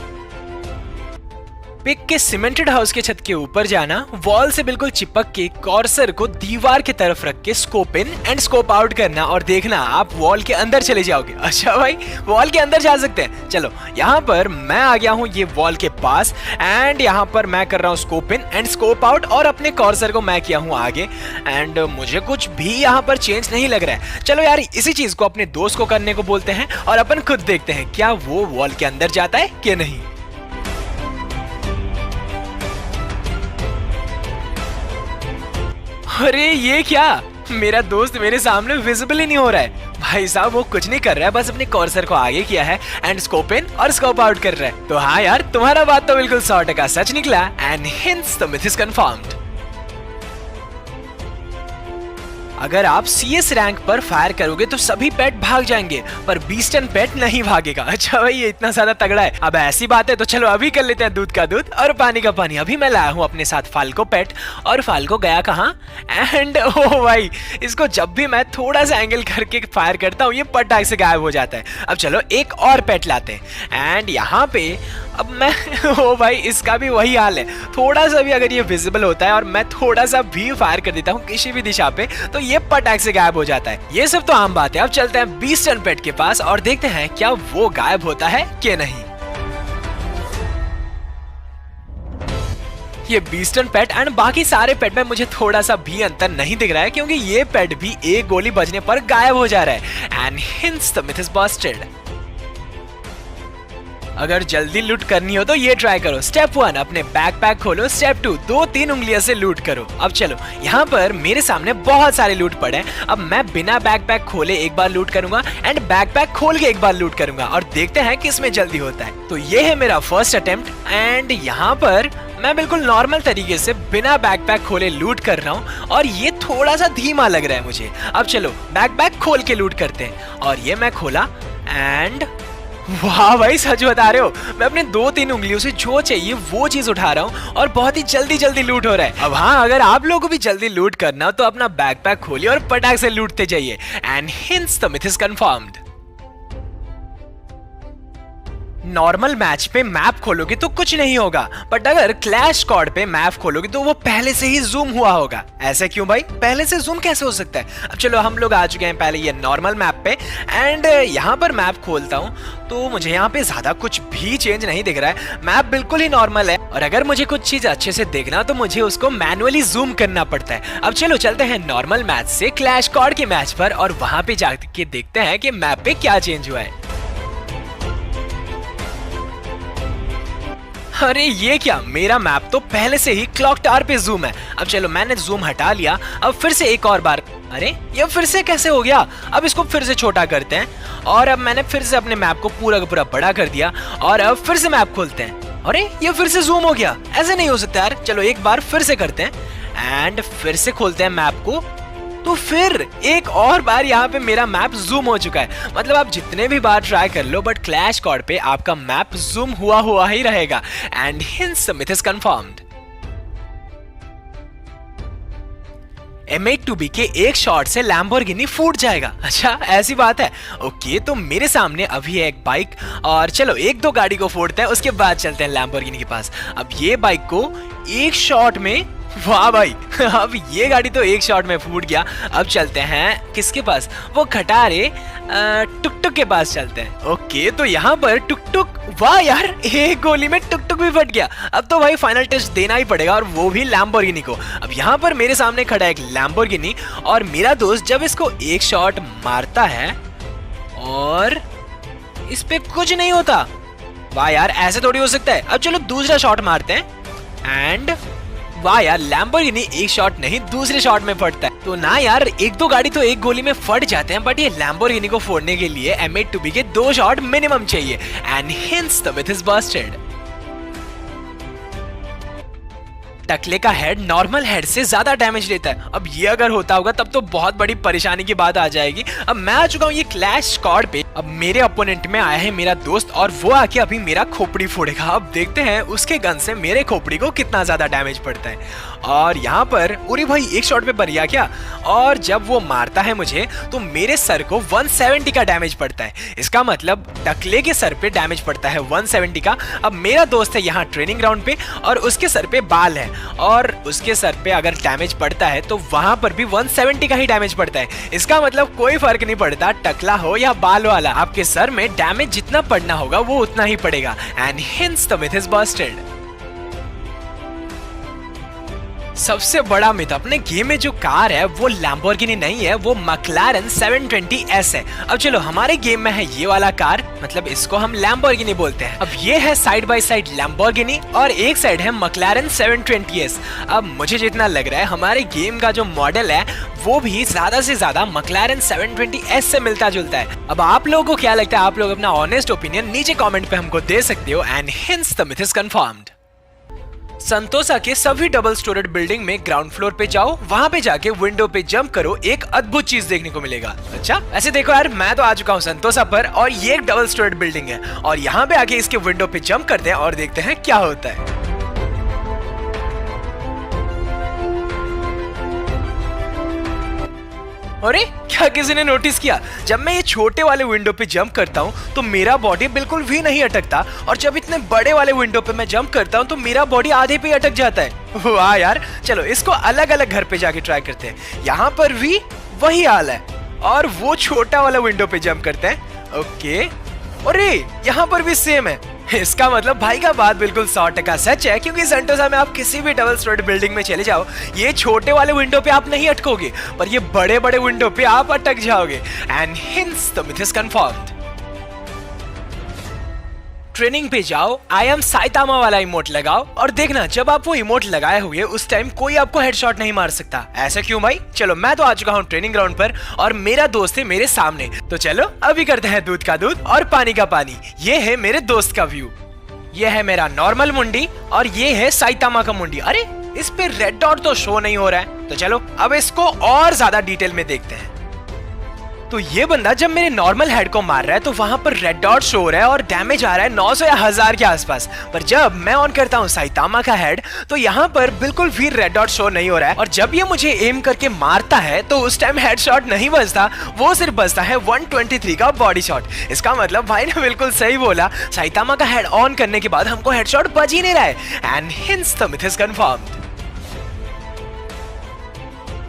Pick के सीमेंटेड हाउस के छत के ऊपर जाना, वॉल से बिल्कुल चिपक के कॉर्सर को दीवार की तरफ रख के scope in and scope out करना और देखना आप वॉल के अंदर चले जाओगे। अच्छा भाई, वॉल के अंदर जा सकते हैं। चलो यहाँ पर मैं आ गया हूँ ये वॉल के पास एंड यहाँ पर मैं कर रहा हूँ scope in and scope out और अपने कॉर्सर को मैं किया हूँ आगे एंड मुझे कुछ भी यहाँ पर चेंज नहीं लग रहा है। चलो यार, इसी चीज को अपने दोस्त को करने को बोलते हैं और अपन खुद देखते हैं क्या वो वॉल के अंदर जाता है कि नहीं। अरे ये क्या, मेरा दोस्त मेरे सामने विजिबल ही नहीं हो रहा है। भाई साहब वो कुछ नहीं कर रहा है, बस अपने कॉर्सर को आगे किया है एंड स्कोप इन और स्कोप आउट कर रहा है। तो हाँ यार, तुम्हारा बात तो बिल्कुल 100% सच निकला। And hence the myth is confirmed. अगर आप CS रैंक पर फायर करोगे तो सभी पेट भाग जाएंगे पर बीस्टन पेट नहीं भागेगा। अच्छा भाई, ये इतना ज्यादा तगड़ा है। अब ऐसी बात है तो चलो अभी कर लेते हैं दूध का दूध और पानी का पानी। अभी मैं लाया हूँ अपने साथ फाल्को पेट और फाल्को गया कहाँ एंड ओ भाई, इसको जब भी मैं थोड़ा सा एंगल करके फायर करता हूँ ये पटाख से गायब हो जाता है। अब चलो एक और पेट लाते हैं एंड यहाँ पे अब मैं ओ भाई, इसका भी वही हाल है। थोड़ा सा भी अगर ये विजिबल होता है और मैं थोड़ा सा भी फायर कर देता हूँ किसी भी दिशा पे तो ये पटाख से गायब हो जाता है। ये सब तो आम बात है। अब चलते हैं बीस्टन पेट के पास और देखते हैं क्या वो गायब होता है कि नहीं। ये बीस्टन पेट एंड बाकी सारे पेट में मुझे थोड़ा सा भी अंतर नहीं दिख रहा है क्योंकि ये पेट भी एक गोली बजने पर गायब हो जा रहा है। And hence the myth is Busted. अगर जल्दी लूट करनी हो तो ये ट्राई करो। स्टेप 1 अपने बैकपैक खोलो। स्टेप 2 2-3 उंगलियों से लूट करो। अब चलो, यहाँ पर मेरे सामने बहुत सारे लूट पड़े हैं। अब मैं बिना बैकपैक खोले एक बार लूट करूंगा एंड बैकपैक खोल के एक बार लूट करूंगा और देखते हैं किसमें जल्दी होता है। तो ये है मेरा फर्स्ट अटेम्प्ट एंड यहाँ पर मैं बिल्कुल नॉर्मल तरीके से बिना बैकपैक खोले लूट कर रहा हूँ और ये थोड़ा सा धीमा लग रहा है मुझे। अब चलो बैकपैक खोल के लूट करते हैं और ये मैं खोला एंड वाह भाई, सच बता रहे हो, मैं अपने 2-3 उंगलियों से जो चाहिए वो चीज उठा रहा हूँ और बहुत ही जल्दी जल्दी लूट हो रहा है। अब हाँ, अगर आप लोगों को भी जल्दी लूट करना हो तो अपना बैकपैक खोलिए और पटाख से लूटते जाइए and hence the myth is confirmed. Normal match पे मैप खोलोगे तो कुछ नहीं होगा, बट अगर क्लैश स्क्वाड पे मैप खोलोगे तो वो पहले से ही जूम हुआ होगा। ऐसे क्यों भाई, पहले से जूम कैसे हो सकता है? अब चलो, हम लोग आ चुके हैं पहले ये नॉर्मल मैप पे एंड यहाँ पर मैप खोलता हूँ तो मुझे यहाँ पे ज्यादा कुछ भी चेंज नहीं दिख रहा है। मैप बिल्कुल ही नॉर्मल है और अगर मुझे कुछ चीज अच्छे से देखना तो मुझे उसको मैनुअली जूम करना पड़ता है। अब चलो चलते हैं नॉर्मल मैच से क्लैश स्क्वाड के मैच पर और वहां पे जाके देखते हैं कि मैप पे क्या चेंज हुआ है। अरे ये क्या, मेरा मैप तो पहले से ही क्लॉक टावर पे जूम है। अब चलो, मैंने जूम हटा लिया। अब फिर से एक और बार, अरे ये फिर से कैसे हो गया? अब इसको फिर से छोटा करते हैं और अब मैंने फिर से अपने मैप को पूरा का पूरा बड़ा कर दिया और अब फिर से मैप खोलते हैं। अरे ये फिर से जूम हो गया, ऐसे नहीं हो सकता यार। चलो एक बार फिर से करते हैं एंड फिर से खोलते हैं मैप को, तो फिर एक और बार यहाँ पे मेरा मैप जूम हो चुका है। मतलब आप जितने भी बार ट्राई कर लो बट क्लैश स्क्वाड पे आपका मैप जूम हुआ ही रहेगा and hence the myth is confirmed. M8-2B के एक शॉट से लैम्बोर्गिनी फूट जाएगा। अच्छा ऐसी बात है, ओके। तो मेरे सामने अभी है एक बाइक और चलो 1-2 गाड़ी को फोड़ते हैं, उसके बाद चलते हैं लैम्बोर्गिनी के पास। अब ये बाइक को एक शॉट में, वाह भाई अब ये गाड़ी तो एक शॉट में फूट गया। अब चलते हैं किसके पास, वो खटारे टुक टुक के पास चलते हैं। ओके, तो यहाँ पर टुक टुक, वाह यार, एक गोली में टुक टुक भी फट गया। अब तो भाई फाइनल टेस्ट देना ही पड़ेगा और वो भी लैम्बोर्गिनी को। अब यहाँ पर मेरे सामने खड़ा है एक लैम्बोर्गिनी और मेरा दोस्त जब इसको एक शॉट मारता है और इस पे कुछ नहीं होता। वाह यार, ऐसे थोड़ी हो सकता है। अब चलो दूसरा शॉट मारते हैं एंड वाह यार, लैम्बोर्गिनी एक शॉट नहीं दूसरे शॉट में फटता है। तो ना यार, 1-2 गाड़ी तो एक गोली में फट जाते हैं बट ये लैम्बोर्गिनी को फोड़ने के लिए M8-2B के 2 शॉट मिनिमम चाहिए and hence the myth is Busted. टकले का हेड नॉर्मल हेड से ज्यादा डैमेज लेता है। अब ये अगर होता होगा तब तो बहुत बड़ी परेशानी की बात आ जाएगी। अब मैं आ चुका हूँ ये क्लैश स्क्वाड पे। अब मेरे ओपोनेंट में आया है मेरा दोस्त और वो आके अभी मेरा खोपड़ी फोड़ेगा। अब देखते हैं उसके गन से मेरे खोपड़ी को कितना ज्यादा डैमेज पड़ता है। और यहाँ पर उरी भाई एक शॉट पे मर गया क्या? और जब वो मारता है मुझे तो मेरे सर को 170 का डैमेज पड़ता है। इसका मतलब टकले के सर पे डैमेज पड़ता है 170 का। अब मेरा दोस्त है यहाँ ट्रेनिंग ग्राउंड पे और उसके सर पे बाल है और उसके सर पे अगर डैमेज पड़ता है तो वहां पर भी 170 का ही डैमेज पड़ता है। इसका मतलब कोई फर्क नहीं पड़ता टकला हो या बाल वाला, आपके सर में डैमेज जितना पड़ना होगा वो उतना ही पड़ेगा and hence the myth is Busted. सबसे बड़ा मिथ, अपने गेम में जो कार है वो लैम्बोर्गिनी नहीं है, वो मैक्लारेन 720S है। अब चलो, हमारे गेम में है ये वाला कार, मतलब इसको हम लैम्बोर्गिनी बोलते हैं। अब ये है साइड बाय साइड लैम्बोर्गिनी और एक साइड है मैक्लारेन 720S। अब मुझे जितना लग रहा है हमारे गेम का जो मॉडल है वो भी ज्यादा से ज्यादा मैक्लारेन 720S से मिलता जुलता है। अब आप लोगों को क्या लगता है? आप लोग अपना ऑनेस्ट ओपिनियन नीचे कॉमेंट पे हमको दे सकते हो and hence the myth is confirmed. संतोषा के सभी डबल स्टोरेड बिल्डिंग में ग्राउंड फ्लोर पे जाओ, वहां पे जाके विंडो पे जंप करो, एक अद्भुत चीज देखने को मिलेगा। अच्छा, ऐसे देखो यार, मैं तो आ चुका हूँ संतोषा पर और ये एक डबल स्टोरेड बिल्डिंग है और यहाँ पे आके इसके विंडो पे जंप करते हैं और देखते हैं क्या होता है। अरे क्या किसी ने नोटिस किया? जब मैं ये छोटे वाले विंडो पे जंप करता हूँ तो मेरा बॉडी बिल्कुल भी नहीं अटकता और जब इतने बड़े वाले विंडो पे मैं जंप करता हूँ तो मेरा बॉडी आधे पे अटक जाता है। वाह यार, चलो इसको अलग अलग घर पे जाके ट्राई करते हैं। यहाँ पर भी वही हाल है और वो छोटा वाला विंडो पे जंप करते हैं। ओके, अरे यहाँ पर भी सेम है। इसका मतलब भाई का बात बिल्कुल 100% सच है, क्योंकि संतोषा में आप किसी भी डबल स्टोरेड बिल्डिंग में चले जाओ, ये छोटे वाले विंडो पे आप नहीं अटकोगे पर ये बड़े बड़े विंडो पे आप अटक जाओगे and hence the myth is confirmed. Training पे जाओ, आई एम साइतामा वाला इमोट लगाओ और देखना जब आप वो इमोट लगाए हुए उस टाइम कोई आपको हेडशॉट नहीं मार सकता। ऐसा क्यों भाई? चलो मैं तो आ चुका हूँ ट्रेनिंग ग्राउंड पर और मेरा दोस्त है मेरे सामने, तो चलो अभी करते हैं दूध का दूध और पानी का पानी। ये है मेरे दोस्त का व्यू, ये है मेरा नॉर्मल मुंडी और ये है साइतामा का मुंडी। अरे इस पे रेड डॉट तो शो नहीं हो रहा है, तो चलो अब इसको और ज्यादा डिटेल में देखते हैं। तो ये बंदा जब मेरे नॉर्मल हेड को मार रहा है तो वहां पर रेड डॉट शो हो रहा है और डैमेज आ रहा है 900 या 1000 के आसपास। पर जब मैं ऑन करता हूं साइतामा का हेड तो यहाँ पर बिल्कुल भी रेड डॉट शो नहीं हो रहा है और जब ये मुझे एम करके मारता है तो उस टाइम हेडशॉट नहीं बजता, वो सिर्फ बजता है 123 का बॉडी शॉट। इसका मतलब भाई ने बिल्कुल सही बोला, साइतामा का हेड ऑन करने के बाद हमको हेडशॉट बज ही नहीं रहा है। And hence the myth is confirmed.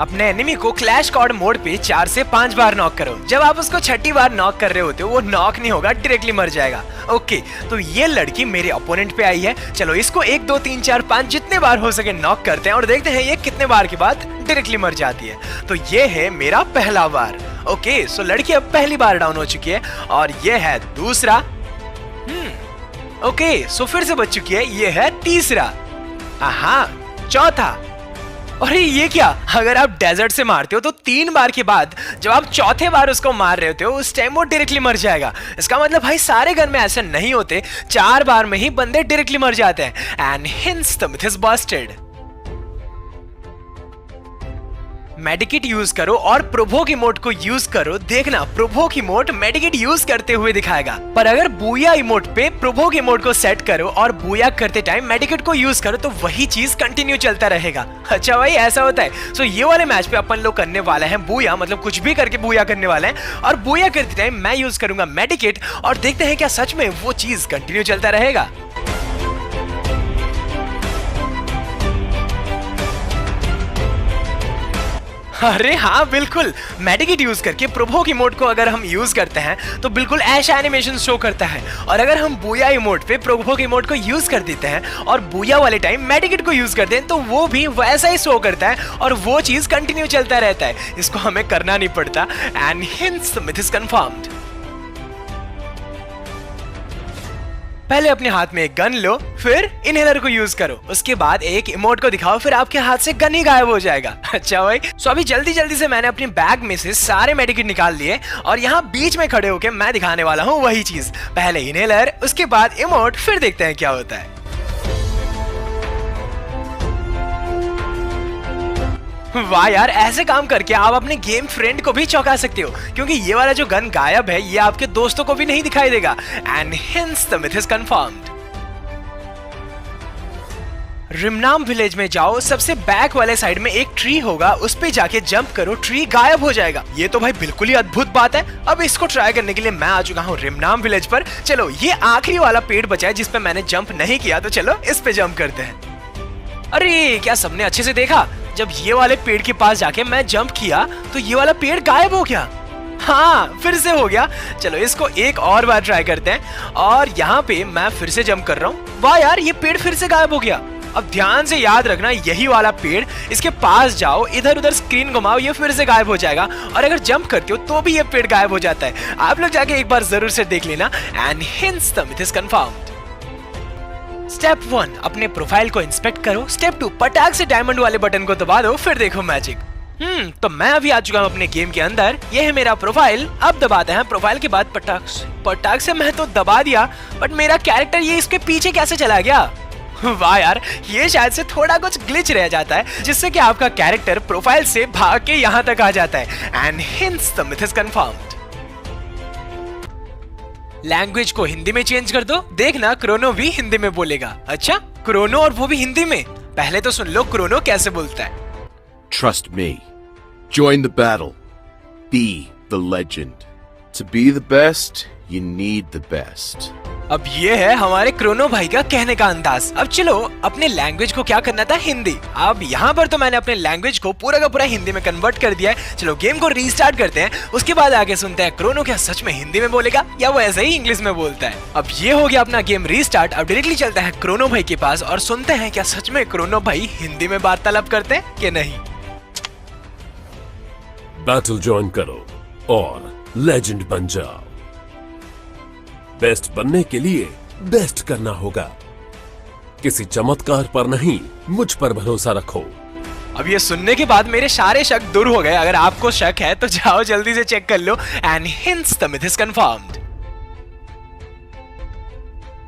अपने एनिमी को क्लैश स्क्वाड मोड पे 4 से 5 बार नॉक करो। जब आप उसको 6ठी बार नॉक कर रहे होते हो वो नॉक नहीं होगा, डायरेक्टली मर जाएगा। ओके, तो ये लड़की मेरे ओपोनेंट पे आई है। चलो इसको 1 2 3 4 5 जितने बार हो सके नॉक करते हैं और देखते हैं ये कितने बार के बाद डायरेक्टली मर जाती है। तो ये है मेरा पहला बार। ओके, सो लड़की अब पहली बार डाउन हो चुकी है और ये है दूसरा। ओके, सो फिर से बच चुकी है, ये है तीसरा। हाँ, चौथा। अरे ये क्या, अगर आप डेजर्ट से मारते हो तो 3 बार के बाद जब आप चौथे बार उसको मार रहे होते हो उस टाइम वो डायरेक्टली मर जाएगा। इसका मतलब भाई सारे गन में ऐसा नहीं होते, 4 बार में ही बंदे डायरेक्टली मर जाते हैं। And hence the myth is busted. Medkit use करो और प्रोवोक इमोट को यूज करो। देखना प्रोवोक इमोट मेडिकेट यूज करते हुए दिखाएगा। पर अगर बूया इमोट पे प्रोवोक इमोट को सेट करो और बूया करते टाइम मेडिकेट को यूज करो तो वही चीज कंटिन्यू चलता रहेगा। अच्छा भाई ऐसा होता है। सो ये वाले मैच पे अपन लोग करने वाले हैं बूया, मतलब कुछ भी करके बूया करने वाले हैं और बूया करते टाइम मैं यूज करूंगा मेडिकेट और देखते हैं क्या सच में वो चीज कंटिन्यू चलता रहेगा। अरे हाँ बिल्कुल, मेडिकेट यूज करके प्रोवोक इमोट को अगर हम यूज करते हैं तो बिल्कुल ऐसा एनिमेशन शो करता है और अगर हम बूया इमोट पे प्रोवोक इमोट को यूज कर देते हैं और बूया वाले टाइम मेडिकेट को यूज करते हैं तो वो भी वैसा ही शो करता है और वो चीज कंटिन्यू चलता रहता है। इसको हमें करना नहीं पड़ता। And hence the myth is confirmed. पहले अपने हाथ में एक गन लो, फिर इनहेलर को यूज करो, उसके बाद एक इमोट को दिखाओ, फिर आपके हाथ से गन ही गायब हो जाएगा। अच्छा भाई, सो अभी जल्दी जल्दी से मैंने अपनी बैग में से सारे मेडिकेट निकाल लिए और यहाँ बीच में खड़े होके मैं दिखाने वाला हूँ वही चीज। पहले इनहेलर, उसके बाद इमोट, फिर देखते हैं क्या होता है। वाह यार, ऐसे काम करके आप अपने गेम फ्रेंड को भी चौंका सकते हो क्योंकि ये वाला जो गन गायब है ये आपके दोस्तों को भी नहीं दिखाई देगा। And hence the myth is confirmed. Rim Nam village में जाओ, सबसे बैक वाले साइड में एक ट्री होगा, उस पे जाके जंप करो, ट्री गायब हो जाएगा। ये तो भाई बिल्कुल ही अद्भुत बात है। अब इसको ट्राई करने के लिए मैं आ चुका हूँ रिमनाम विलेज पर। चलो ये आखिरी वाला पेड़ बचा है जिस पे मैंने जंप नहीं किया, तो चलो इस पे जंप करते हैं। अरे क्या सबने अच्छे से देखा? जब ये वाले पेड़ के पास जाके मैं जंप किया तो ये वाला पेड़ गायब हो गया। हाँ फिर से हो गया। चलो इसको एक और बार ट्राई करते हैं और यहाँ पे मैं फिर से जंप कर रहा हूँ। वाह यार, ये पेड़ फिर से गायब हो गया। अब ध्यान से याद रखना, यही वाला पेड़, इसके पास जाओ, इधर उधर स्क्रीन घुमाओ, ये फिर से गायब हो जाएगा और अगर जंप करते हो तो भी ये पेड़ गायब हो जाता है। आप लोग जाके एक बार जरूर से देख लेना। And hence the myth is confirmed. Step 1, अपने प्रोफाइल को इंस्पेक्ट करो। स्टेप 2, पटाख से डायमंड वाले बटन को दबा दो, फिर देखो मैजिक। तो मैं अभी आ चुका हूँ अपने गेम के अंदर। ये है मेरा प्रोफाइल। अब दबाते हैं प्रोफाइल के बाद पटाख से मैं तो दबा दिया, बट मेरा कैरेक्टर ये इसके पीछे कैसे चला गया? वाह यार, ये शायद से थोड़ा कुछ ग्लिच रह जाता है जिससे कि आपका कैरेक्टर प्रोफाइल से भाग के यहाँ तक आ जाता है। And hence the myth is confirmed. Language को हिंदी में चेंज कर दो, देखना क्रोनो भी हिंदी में बोलेगा। अच्छा, क्रोनो और वो भी हिंदी में? पहले तो सुन लो क्रोनो कैसे बोलता है। Trust me. Join the battle. Be the legend. To be the best, you need the best. अब ये है हमारे क्रोनो भाई का कहने का अंदाज। अब चलो अपने लैंग्वेज को क्या करना था, हिंदी। अब यहाँ पर तो मैंने अपने लैंग्वेज को पूरा का पूरा हिंदी में कन्वर्ट कर दिया है। चलो गेम को रीस्टार्ट करते हैं, उसके बाद आगे सुनते हैं क्रोनो क्या सच में हिंदी में बोलेगा या वो ऐसे ही इंग्लिश में बोलता है। अब ये हो गया अपना गेम रीस्टार्ट। अब डायरेक्टली चलते हैं क्रोनो भाई के पास और सुनते हैं क्या सच में क्रोनो भाई हिंदी में वार्तालाप करते हैं कि नहीं। बैटल ज्वाइन करो और लेजेंड बन जाओ। बेस्ट बनने के लिए बेस्ट करना होगा। किसी चमत्कार पर नहीं, मुझ पर भरोसा रखो। अब ये सुनने के बाद मेरे सारे शक दूर हो गए। अगर आपको शक है तो जाओ जल्दी से चेक कर लो and hence the myth is confirmed.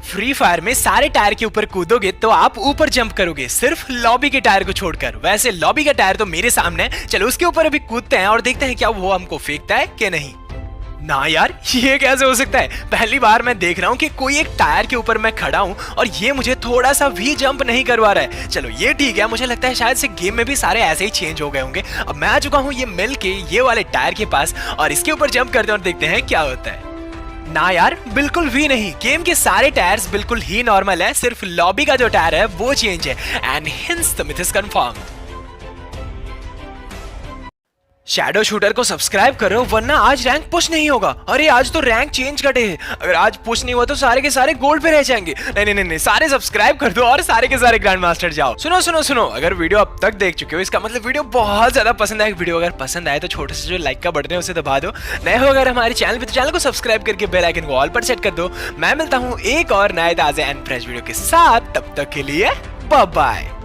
Free Fire में सारे टायर के ऊपर कूदोगे तो आप ऊपर जंप करोगे, सिर्फ लॉबी के टायर को छोड़कर। वैसे लॉबी का टायर तो मेरे सामने है, चलो उसके ऊपर अभी कूदते हैं और देखते हैं क्या वो हमको फेंकता है कि नहीं। ना यार, ये कैसे हो सकता है? पहली बार मैं देख रहा हूँ कि कोई एक टायर के ऊपर मैं खड़ा हूँ और ये मुझे थोड़ा सा भी जंप नहीं करवा रहा है। चलो ये ठीक है, मुझे लगता है शायद से गेम में भी सारे ऐसे ही चेंज हो गए होंगे। अब मैं आ चुका हूँ ये मिल के ये वाले टायर के पास और इसके ऊपर जंप करते हैं और देखते हैं क्या होता है। ना यार, बिल्कुल भी नहीं। गेम के सारे टायर्स बिल्कुल ही नॉर्मल है, सिर्फ लॉबी का जो टायर है वो चेंज है and hence the myth is confirmed. Shadow shooter को सब्सक्राइब करो वरना आज रैंक पुश नहीं होगा। अरे आज तो रैंक चेंज का डे है, अगर आज पुश नहीं हुआ तो सारे के सारे गोल्ड पे रह जाएंगे। नहीं, सारे सब्सक्राइब कर दो और सारे के सारे ग्रैंड मास्टर जाओ। सुनो, अगर वीडियो अब तक देख चुके हो इसका मतलब वीडियो बहुत ज्यादा पसंद आए। वीडियो अगर पसंद आए तो छोटे से जो लाइक का बटन है उसे दबा दो। नए हो अगर हमारे चैनल पे तो चैनल को सब्सक्राइब करके बेल आइकन को ऑल पर सेट कर दो। मैं मिलता हूँ एक और नए ताजे एंड फ्रेश वीडियो के साथ, तब तक के लिए बाय बाय।